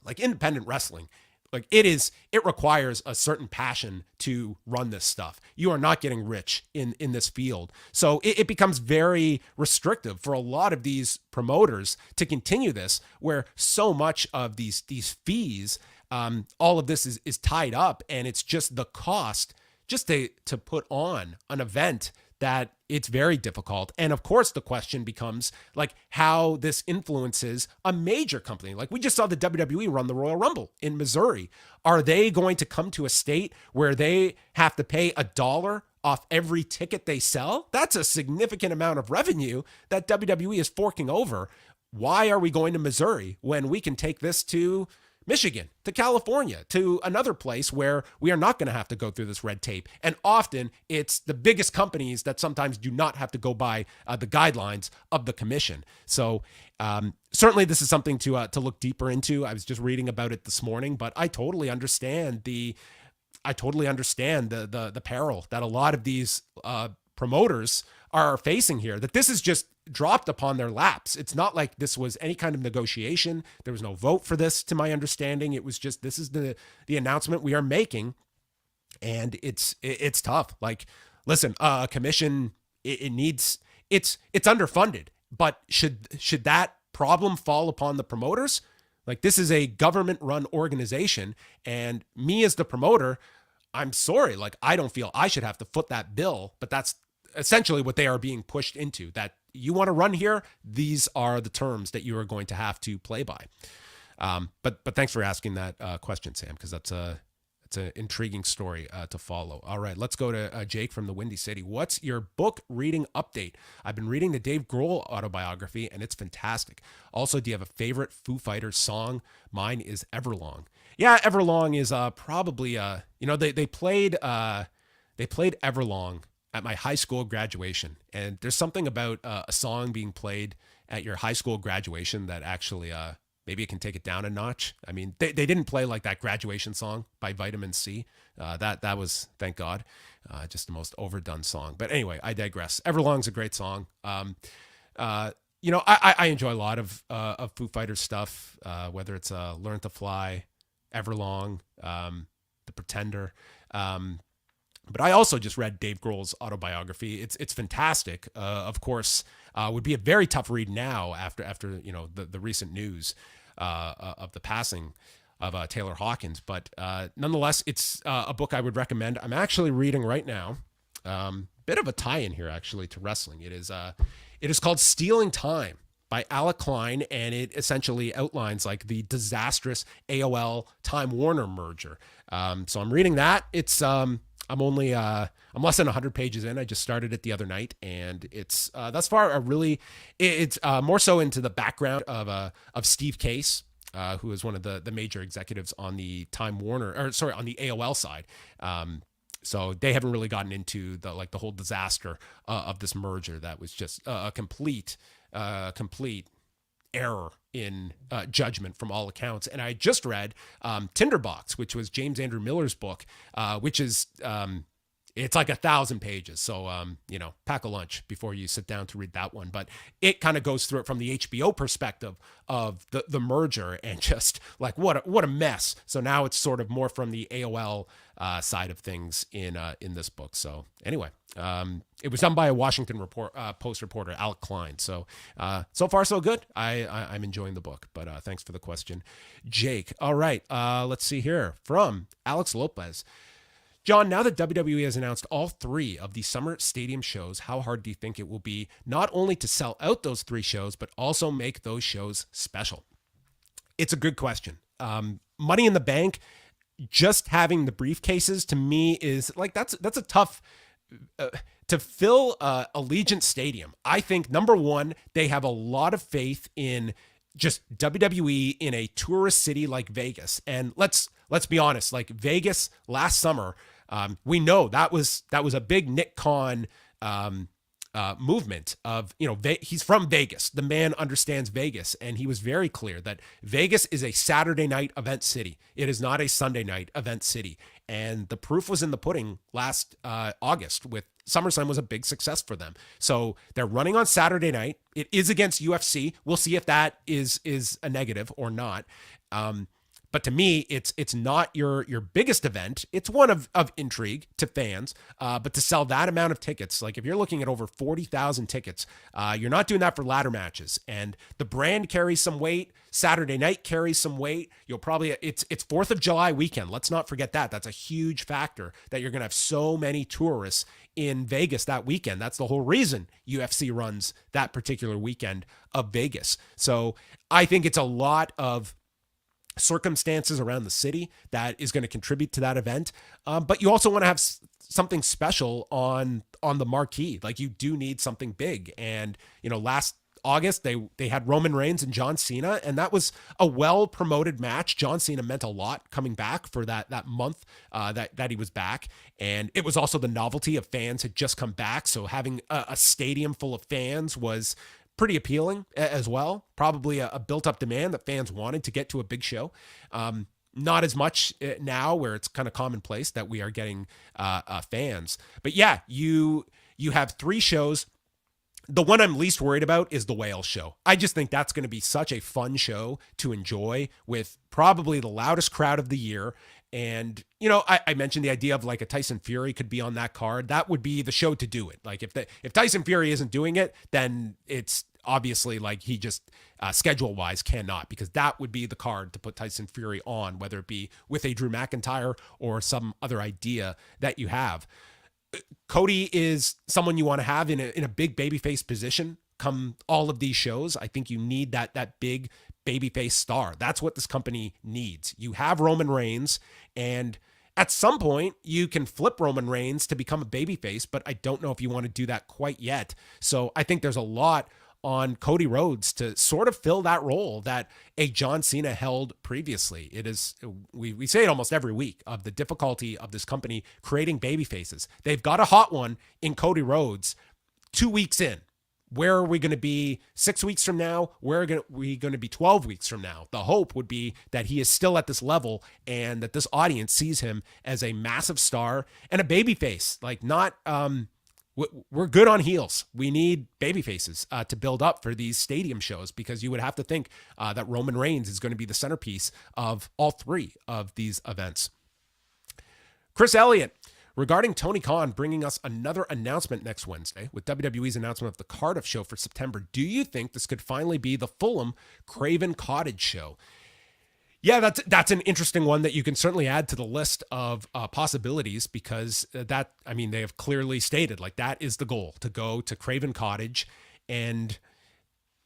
Like independent wrestling, like it requires a certain passion to run this stuff. You are not getting rich in this field. So it becomes very restrictive for a lot of these promoters to continue this, where so much of these fees, all of this is tied up, and it's just the cost just to put on an event that it's very difficult. And of course, the question becomes like how this influences a major company. Like we just saw the WWE run the Royal Rumble in Missouri. Are they going to come to a state where they have to pay $1 off every ticket they sell? That's a significant amount of revenue that WWE is forking over. Why are we going to Missouri when we can take this to Michigan, to California, to another place where we are not going to have to go through this red tape? And often it's the biggest companies that sometimes do not have to go by the guidelines of the commission. So certainly this is something to look deeper into. I was just reading about it this morning, but I totally understand the peril that a lot of these promoters are facing here, that this is just dropped upon their laps. It's not like this was any kind of negotiation. There was no vote for this, to my understanding. It was just, this is the announcement we are making. And it's tough. Like, listen, commission, it's underfunded, but should that problem fall upon the promoters? Like, this is a government run organization, and me as the promoter, I'm sorry. Like, I don't feel I should have to foot that bill, but that's essentially what they are being pushed into, that you want to run here, these are the terms that you are going to have to play by. But thanks for asking that question, Sam, because it's an intriguing story to follow. All right, let's go to Jake from the Windy City. What's your book reading update? I've been reading the Dave Grohl autobiography, and it's fantastic. Also, do you have a favorite Foo Fighters song? Mine is Everlong. Yeah, Everlong is probably they played Everlong at my high school graduation. And there's something about a song being played at your high school graduation that actually maybe it can take it down a notch. I mean, they didn't play like that graduation song by Vitamin C. That was, thank God, just the most overdone song. But anyway, I digress. Everlong's a great song. I enjoy a lot of Foo Fighters stuff, whether it's Learn to Fly, Everlong, The Pretender. But I also just read Dave Grohl's autobiography. It's fantastic. Of course, would be a very tough read now after the recent news of the passing of Taylor Hawkins. But nonetheless, it's a book I would recommend. I'm actually reading right now. Bit of a tie-in here actually to wrestling. It is called Stealing Time by Alec Klein, and it essentially outlines like the disastrous AOL Time Warner merger. So I'm reading that. I'm less than 100 pages in. I just started it the other night, and it's thus far it's more so into the background of Steve Case, who is one of the major executives on the on the AOL side. So they haven't really gotten into the whole disaster of this merger that was just a complete error in judgment from all accounts. And I just read Tinderbox, which was James Andrew Miller's book, which is it's like 1,000 pages. So pack a lunch before you sit down to read that one. But it kind of goes through it from the HBO perspective of the merger, and just like what a mess. So now it's sort of more from the AOL side of things in this book. So anyway, it was done by a Washington Post reporter, Alec Klein. So so far so good. I'm enjoying the book. But thanks for the question, Jake. All right, let's see here from Alex Lopez. John, now that WWE has announced all 3 of the Summer Stadium shows, how hard do you think it will be not only to sell out those 3 shows, but also make those shows special? It's a good question. Money in the Bank, just having the briefcases, to me is like, that's a tough, to fill Allegiant Stadium. I think, number one, they have a lot of faith in just WWE in a tourist city like Vegas. And let's be honest, like Vegas last summer, we know that was a big Nick Khan movement of, he's from Vegas. The man understands Vegas, and he was very clear that Vegas is a Saturday night event city. It is not a Sunday night event city. And the proof was in the pudding last August with SummerSlam was a big success for them. So they're running on Saturday night. It is against UFC. We'll see if that is a negative or not. But to me, it's not your biggest event. It's one of intrigue to fans. But to sell that amount of tickets, like if you're looking at over 40,000 tickets, you're not doing that for ladder matches. And the brand carries some weight. Saturday night carries some weight. You'll probably, it's 4th of July weekend. Let's not forget that. That's a huge factor that you're going to have so many tourists in Vegas that weekend. That's the whole reason UFC runs that particular weekend of Vegas. So I think it's a lot of circumstances around the city that is going to contribute to that event. But you also want to have something special on the marquee. Like you do need something big. And, last August, they had Roman Reigns and John Cena, and that was a well-promoted match. John Cena meant a lot coming back for that month that he was back. And it was also the novelty of fans had just come back. So having a stadium full of fans was pretty appealing as well. Probably a built-up demand that fans wanted to get to a big show. Not as much now where it's kind of commonplace that we are getting fans. But yeah, you have 3 shows. The one I'm least worried about is the Whale show. I just think that's going to be such a fun show to enjoy with probably the loudest crowd of the year. And, I mentioned the idea of like a Tyson Fury could be on that card. That would be the show to do it. Like if Tyson Fury isn't doing it, then it's obviously like he just schedule wise cannot, because that would be the card to put Tyson Fury on, whether it be with a Drew McIntyre or some other idea that you have. Cody is someone you want to have in a big babyface position come all of these shows. I think you need that big babyface star. That's what this company needs. You have Roman Reigns, and at some point you can flip Roman Reigns to become a babyface, but I don't know if you want to do that quite yet. So I think there's a lot on Cody Rhodes to sort of fill that role that a John Cena held previously. It is, we say it almost every week, of the difficulty of this company creating baby faces. They've got a hot one in Cody Rhodes 2 weeks in. Where are we going to be 6 weeks from now? Where are we going to be 12 weeks from now? The hope would be that he is still at this level and that this audience sees him as a massive star and a baby face. Like not, we're good on heels. We need baby faces to build up for these stadium shows, because you would have to think that Roman Reigns is going to be the centerpiece of all 3 of these events. Chris Elliott, regarding Tony Khan bringing us another announcement next Wednesday with WWE's announcement of the Cardiff show for September, do you think this could finally be the Fulham Craven Cottage show? Yeah, that's an interesting one that you can certainly add to the list of possibilities, because they have clearly stated like that is the goal, to go to Craven Cottage, and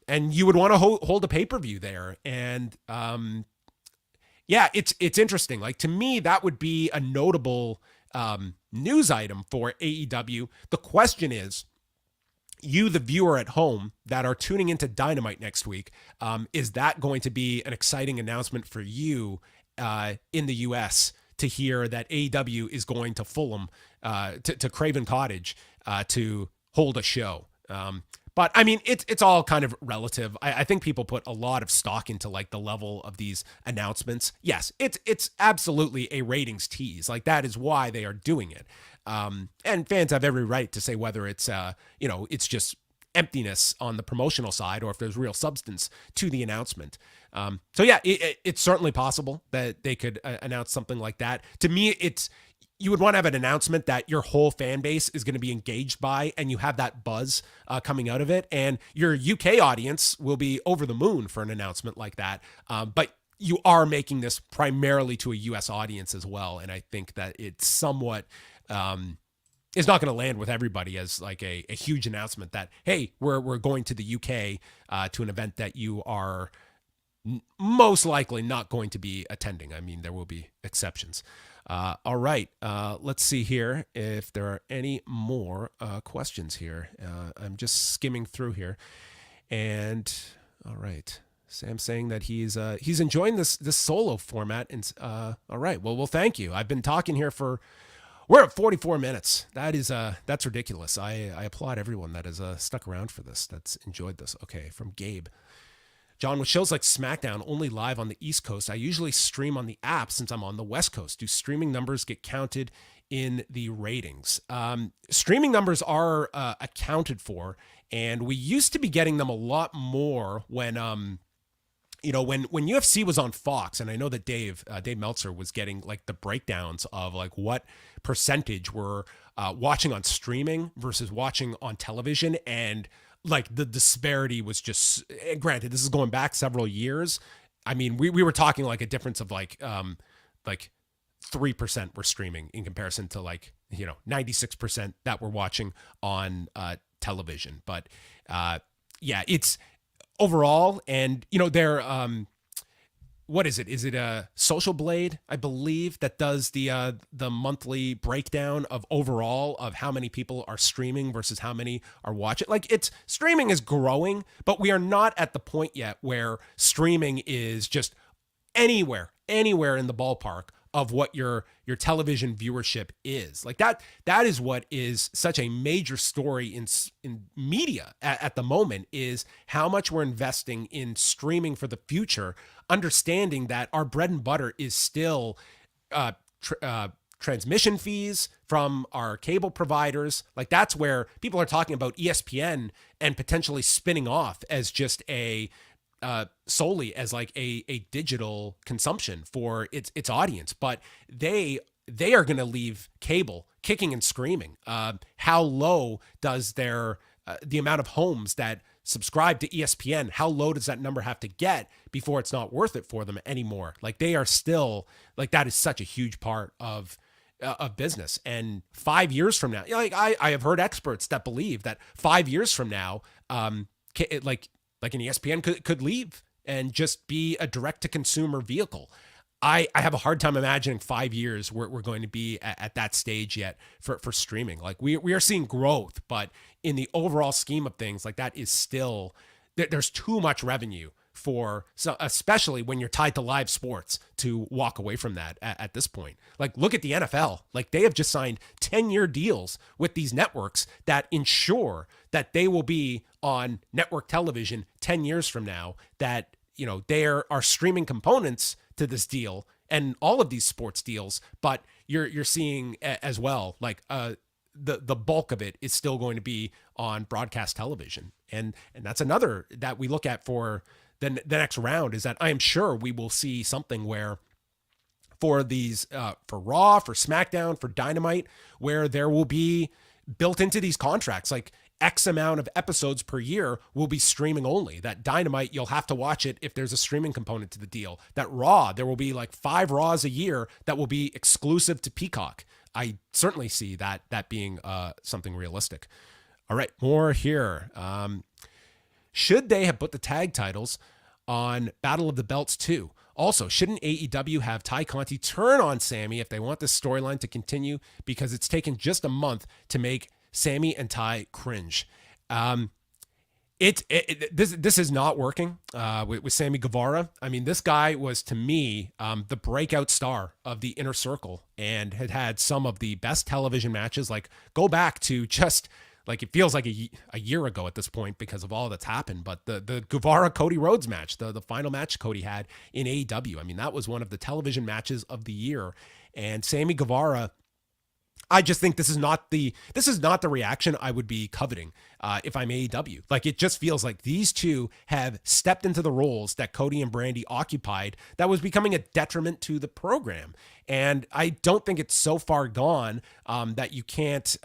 you would want to hold a pay-per-view there. And yeah, it's interesting. Like to me, that would be a notable news item for AEW. The question is, you, the viewer at home that are tuning into Dynamite next week, is that going to be an exciting announcement for you in the US to hear that AEW is going to Fulham, to Craven Cottage to hold a show? But I mean, it's all kind of relative. I think people put a lot of stock into like the level of these announcements. Yes, it's absolutely a ratings tease. Like that is why they are doing it. And fans have every right to say whether it's it's just emptiness on the promotional side or if there's real substance to the announcement. So yeah, it's certainly possible that they could announce something like that. To me, you would want to have an announcement that your whole fan base is going to be engaged by, and you have that buzz coming out of it. And your UK audience will be over the moon for an announcement like that. But you are making this primarily to a US audience as well. And I think that it's somewhat, is not going to land with everybody as like a huge announcement that, hey, we're going to the UK to an event that you are most likely not going to be attending. I mean, there will be exceptions. All right. Let's see here if there are any more questions here. I'm just skimming through here. And all right. Sam's saying that he's enjoying this solo format. And all right. Well, thank you. I've been talking here for We're at 44 minutes. That's ridiculous. I applaud everyone that has stuck around for this, that's enjoyed this. Okay, from Gabe. John, with shows like SmackDown only live on the East Coast, I usually stream on the app since I'm on the West Coast. Do streaming numbers get counted in the ratings? Streaming numbers are accounted for, and we used to be getting them a lot more when when UFC was on Fox, and I know that Dave Meltzer was getting like the breakdowns of like what percentage were watching on streaming versus watching on television, and like the disparity was just, granted, this is going back several years. I mean, we were talking like a difference of like 3% were streaming in comparison to 96% that were watching on television. But yeah, it's overall, and they're what is it? Is it a Social Blade, I believe, that does the monthly breakdown of overall of how many people are streaming versus how many are watching? Like, it's streaming is growing, but we are not at the point yet where streaming is just anywhere in the ballpark of what your television viewership is. Like that is what is such a major story in media at the moment, is how much we're investing in streaming for the future, understanding that our bread and butter is still transmission fees from our cable providers. Like, that's where people are talking about ESPN and potentially spinning off as just solely as like a digital consumption for its audience, but they are going to leave cable kicking and screaming. How low does their the amount of homes that subscribe to ESPN, how low does that number have to get before it's not worth it for them anymore? Like, they are still, like, that is such a huge part of business. And 5 years from now, like I have heard experts that believe that 5 years from now, like an ESPN could leave and just be a direct-to-consumer vehicle. I have a hard time imagining 5 years we're going to be at that stage yet for streaming. Like, we are seeing growth, but in the overall scheme of things, like, that is still, there's too much revenue so especially when you're tied to live sports, to walk away from that at this point. Like, look at the NFL. Like, they have just signed 10-year deals with these networks that ensure that they will be on network television 10 years from now, that, there are streaming components to this deal and all of these sports deals, but you're seeing as well, like, the bulk of it is still going to be on broadcast television. And that's another that we look at for the next round, is that I am sure we will see something where for these, for Raw, for SmackDown, for Dynamite, where there will be built into these contracts, like X amount of episodes per year will be streaming only. That Dynamite, you'll have to watch it if there's a streaming component to the deal. That Raw, there will be like 5 Raws a year that will be exclusive to Peacock. I certainly see that being something realistic. All right, more here. Should they have put the tag titles on Battle of the Belts too? Also, shouldn't AEW have Ty Conti turn on Sammy if they want this storyline to continue? Because it's taken just a month to make Sammy and Ty cringe. This is not working with Sammy Guevara. I mean, this guy was, to me, the breakout star of the Inner Circle, and had some of the best television matches. Like, go back to just, like, it feels like a year ago at this point because of all that's happened. But the Guevara-Cody Rhodes match, the final match Cody had in AEW, I mean, that was one of the television matches of the year. And Sammy Guevara, I just think this is not the reaction I would be coveting if I'm AEW. Like, it just feels like these two have stepped into the roles that Cody and Brandy occupied that was becoming a detriment to the program. And I don't think it's so far gone that you can't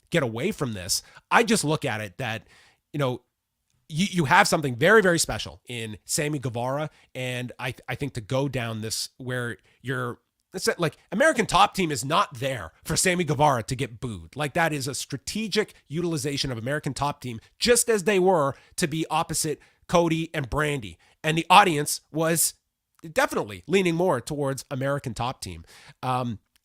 get away from this. I just look at it that, you have something very, very special in Sammy Guevara. And I think to go down this where like, American Top Team is not there for Sammy Guevara to get booed. Like, that is a strategic utilization of American Top Team, just as they were to be opposite Cody and Brandy. And the audience was definitely leaning more towards American Top Team.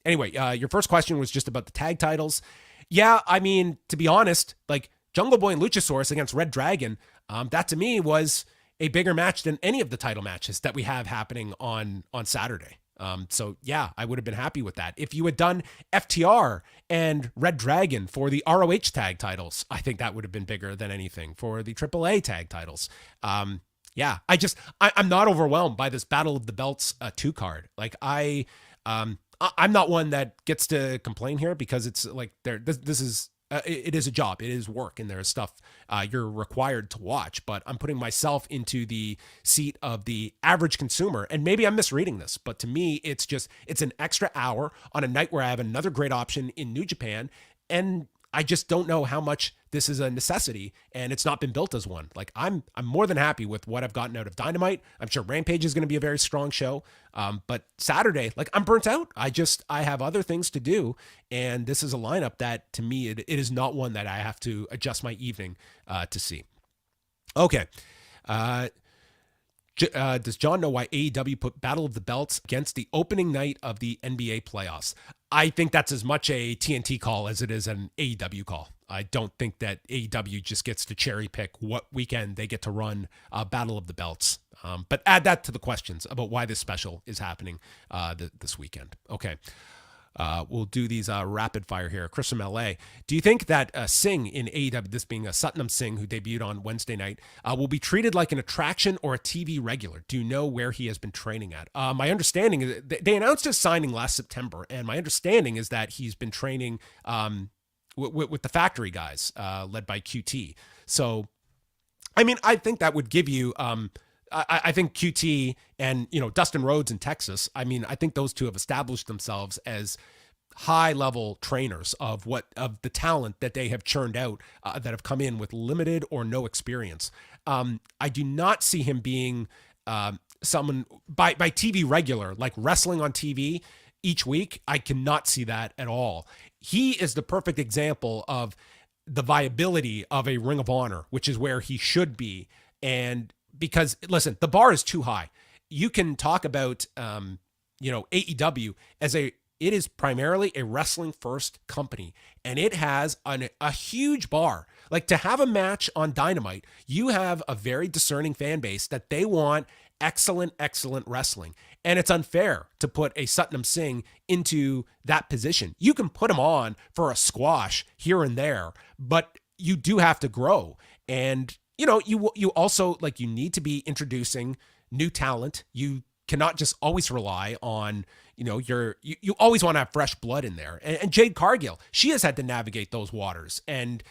Anyway, your first question was just about the tag titles. Yeah, I mean, to be honest, like, Jungle Boy and Luchasaurus against Red Dragon, that to me was a bigger match than any of the title matches that we have happening on Saturday. So yeah, I would have been happy with that. If you had done FTR and Red Dragon for the ROH tag titles, I think that would have been bigger than anything for the AAA tag titles. Yeah, I'm not overwhelmed by this Battle of the Belts 2 card. Like I'm not one that gets to complain here because it's like this is it is a job, it is work, and there's stuff you're required to watch. But I'm putting myself into the seat of the average consumer, and maybe I'm misreading this, but to me, it's an extra hour on a night where I have another great option in New Japan, and I just don't know how much this is a necessity, and it's not been built as one. Like I'm more than happy with what I've gotten out of Dynamite. I'm sure Rampage is going to be a very strong show. But Saturday, like I'm burnt out. I have other things to do. And this is a lineup that to me, it is not one that I have to adjust my evening to see. Okay. Does John know why AEW put Battle of the Belts against the opening night of the NBA playoffs? I think that's as much a TNT call as it is an AEW call. I don't think that AEW just gets to cherry pick what weekend they get to run Battle of the Belts. But add that to the questions about why this special is happening this weekend. Okay. We'll do these rapid fire here. Chris from LA. Do you think that Singh in AEW, this being Satnam Singh, who debuted on Wednesday night, will be treated like an attraction or a TV regular? Do you know where he has been training at? My understanding is they announced his signing last September, and my understanding is that he's been training with the factory guys led by QT. So, I mean, I think that would give you I think QT and, Dustin Rhodes in Texas, I mean, I think those two have established themselves as high level trainers of the talent that they have churned out that have come in with limited or no experience. I do not see him being someone by TV regular, like wrestling on TV each week. I cannot see that at all. He is the perfect example of the viability of a Ring of Honor, which is where he should be. And because listen, the bar is too high. You can talk about, AEW it is primarily a wrestling first company, and it has a huge bar. Like to have a match on Dynamite, you have a very discerning fan base that they want excellent wrestling. And it's unfair to put a Satnam Singh into that position. You can put him on for a squash here and there, but you do have to grow. And you also you need to be introducing new talent. You cannot just always rely on, you always want to have fresh blood in there. And Jade Cargill, she has had to navigate those waters. And,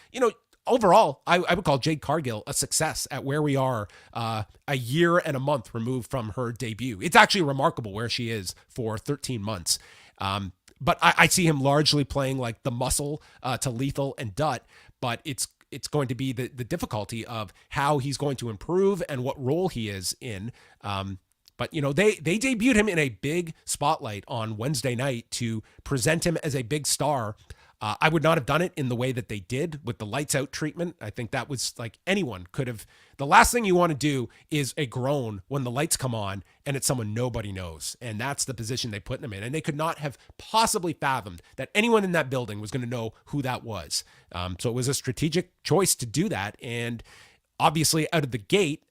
overall, I would call Jade Cargill a success at where we are a year and a month removed from her debut. It's actually remarkable where she is for 13 months. But I see him largely playing like the muscle to Lethal and Dutt, but it's going to be the difficulty of how he's going to improve and what role he is in. But they debuted him in a big spotlight on Wednesday night to present him as a big star. I would not have done it in the way that they did with the lights out treatment. I think that was like anyone could have. The last thing you want to do is a groan when the lights come on and it's someone nobody knows. And that's the position they put them in. And they could not have possibly fathomed that anyone in that building was going to know who that was. So it was a strategic choice to do that. And obviously out of the gate,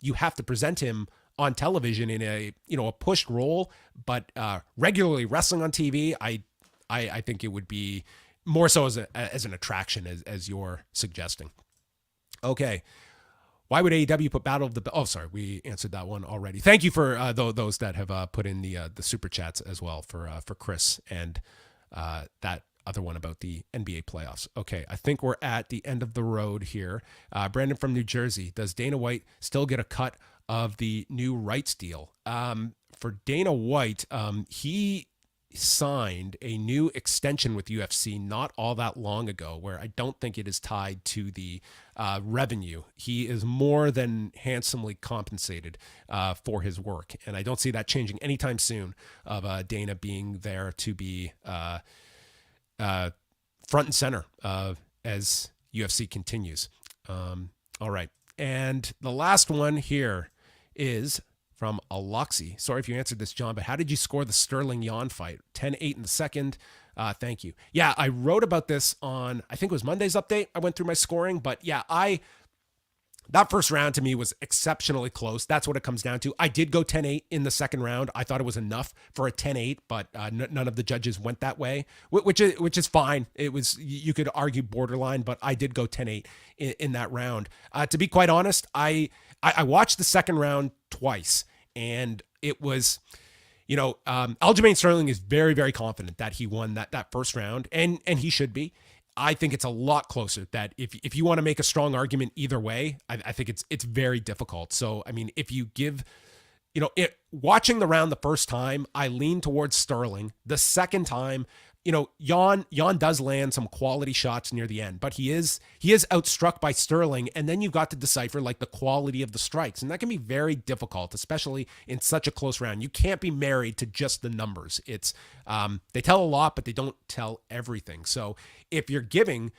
you have to present him on television in a pushed role, but regularly wrestling on TV, I think it would be more so as an attraction, as you're suggesting. Okay. Why would AEW put Battle of the... Oh, sorry. We answered that one already. Thank you for those that have put in the super chats as well for Chris and that other one about the NBA playoffs. Okay. I think we're at the end of the road here. Brandon from New Jersey. Does Dana White still get a cut of the new rights deal? For Dana White, he signed a new extension with UFC not all that long ago, where I don't think it is tied to the revenue. He is more than handsomely compensated for his work, and I don't see that changing anytime soon of Dana being there to be front and center as UFC continues. All right, and the last one here is from Aloxi. Sorry if you answered this, John, but how did you score the Sterling Yan fight? 10-8 in the second. Thank you. Yeah, I wrote about this on, I think it was Monday's update. I went through my scoring, but yeah, That first round to me was exceptionally close. That's what it comes down to. I did go 10-8 in the second round. I thought it was enough for a 10-8, but none of the judges went that way, which is fine. It was, you could argue borderline, but I did go 10-8 in that round. To be quite honest, I watched the second round twice, and it was, Aljamain Sterling is very, very confident that he won that first round, and he should be. I think it's a lot closer, that if you want to make a strong argument either way, I think it's very difficult. So, I mean, if you give, watching the round the first time, I lean towards Sterling. The second time, Jan does land some quality shots near the end, but he is outstruck by Sterling. And then you've got to decipher like the quality of the strikes. And that can be very difficult, especially in such a close round. You can't be married to just the numbers. It's, they tell a lot, but they don't tell everything. So if you're giving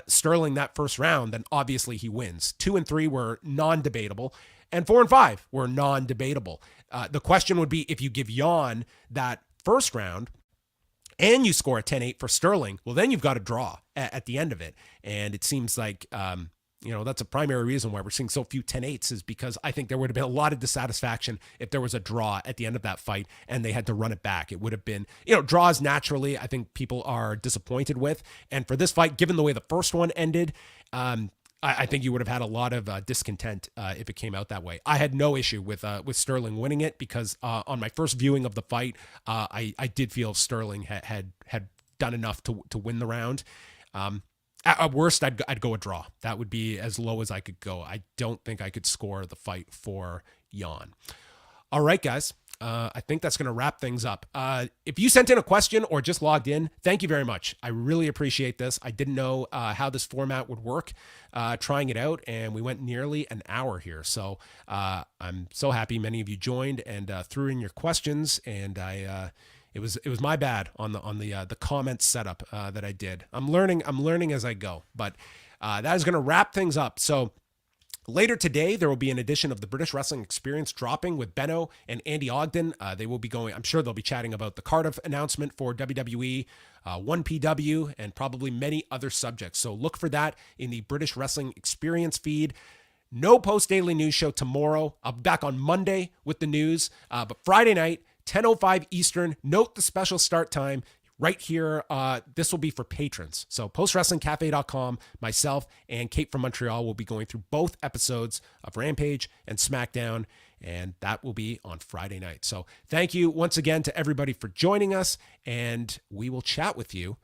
Sterling that first round, then obviously he wins. 2 and 3 were non-debatable, and 4 and 5 were non-debatable. The question would be, if you give Jan that first round and you score a 10-8 for Sterling, well, then you've got a draw at the end of it. And it seems like, that's a primary reason why we're seeing so few 10-8s, is because I think there would have been a lot of dissatisfaction if there was a draw at the end of that fight and they had to run it back. It would have been, draws naturally, I think people are disappointed with. And for this fight, given the way the first one ended, I think you would have had a lot of discontent if it came out that way. I had no issue with Sterling winning it, because on my first viewing of the fight, I did feel Sterling had done enough to win the round. At worst, I'd go a draw. That would be as low as I could go. I don't think I could score the fight for Jan. All right, guys. I think that's going to wrap things up. If you sent in a question or just logged in, thank you very much. I really appreciate this. I didn't know how this format would work, trying it out, and we went nearly an hour here. So I'm so happy many of you joined and threw in your questions, and it was my bad on the comments setup that I did. I'm learning as I go, but that is going to wrap things up. So later today, there will be an edition of the British Wrestling Experience dropping with Benno and Andy Ogden. They will be I'm sure they'll be chatting about the Cardiff announcement for WWE, 1PW, and probably many other subjects. So look for that in the British Wrestling Experience feed. No post-daily news show tomorrow. I'll be back on Monday with the news. But Friday night, 10:05 Eastern. Note the special start time. Right here, this will be for patrons. So postwrestlingcafe.com, myself and Kate from Montreal will be going through both episodes of Rampage and SmackDown, and that will be on Friday night. So thank you once again to everybody for joining us, and we will chat with you